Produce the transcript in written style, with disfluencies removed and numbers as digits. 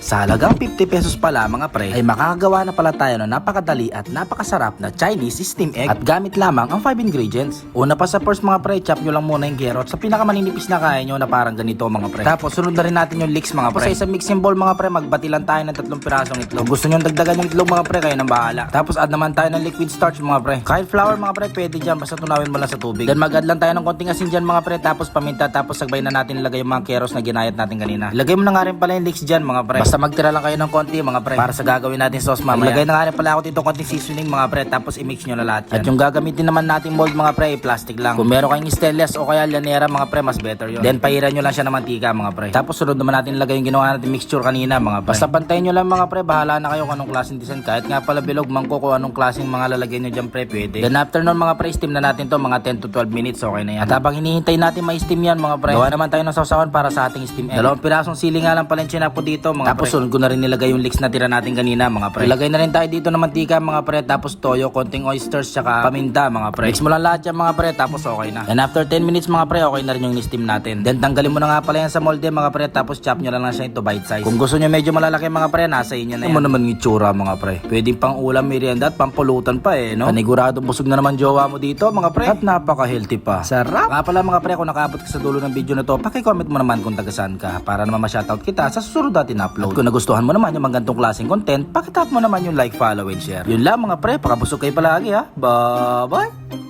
Sa halagang 50 pesos pala mga pre, ay makakagawa na pala tayo ng napakadali at napakasarap na Chinese steam egg at gamit lamang ang 5 ingredients. Una pa sa first mga pre, chop nyo lang muna yung carrot sa pinakamaninipis na kaya nyo na parang ganito mga pre. Tapos sunod na rin natin yung leeks mga pre. Sa isang mixing bowl mga pre, magbati lang tayo ng 3 pirasong itlog. Kung gusto nyo dagdagan yung itlog mga pre, kayo nang bahala. Tapos add naman tayo ng liquid starch mga pre. Kahit flour mga pre, pwede dyan basta tunawin mo lang sa tubig. Then mag-add lang tayo ng konting asin dyan mga pre, tapos paminta, tapos sagbay na natin ilagay yung mga carrots na ginayat natin kanina. Ilagay mo na nga rin pala yung leeks dyan mga pre. Basta magtira lang kayo ng konti mga pre para sa gagawin natin sauce mamaya. Ilagay na nga rin pala ako dito konting seasoning mga pre, tapos i-mix nyo na lahat yan. At yung gagamitin naman natin mold mga pre, plastic lang. Kung meron kayong stainless o kaya llanera mga pre, mas better yun. Then pairan nyo lang siya ng mantika mga pre. Tapos sunod naman natin ilagay yung ginawa natin mixture kanina mga pre. Basta bantayin nyo lang mga pre, bahala na kayo kung anong klaseng design. Kahit nga pala bilog mangko kung anong klaseng mga lalagyan nyo dyan pre, pwede. Then after nun mga pre, steam na natin to mga 10 to 12 minutes, okay na yan. At habang hinihintay natin ma-steam yan mga pre, gawa naman tayo ng sausawan para sa ating steam egg. 2 pirasong sili nga lang pala yung chinapo dito mga tapos pre. Tapos sunod ko na rin nilagay yung leeks na tira natin kanina mga pre. Ilagay na rin tayo dito ng mantika mga pre, tapos toyo, konting oysters, tsaka paminta mga pre. Mix mo lang lahat yan mga pre, tapos okay na. And after 10 minutes mga pre, okay na rin yung steam natin. Then tanggalin mo na nga pala yan sa molde mga pre, tapos chop nyo lang siya into bite size. Kung gusto nyo medyo malalaki mga pre, nasa inyo na yan. Ano naman ng itsura mga pre? Pwedeng pang ulam, merienda at pampulutan pa no? Panigurado busog na naman jowa mo dito mga pre. At napaka-healthy pa. Sarap! Nga pala mga pre, kung nakabot ka sa dulo ng video na to, paki-comment mo naman kung taga-saan ka para naman ma-shoutout kita sa susunod natin na upload. At kung nagustuhan mo naman yung mga gantong klaseng content, paki-tap mo naman yung like, follow, and share. Yun lang mga pre, pakabusog kayo palagi ha. Bye-bye!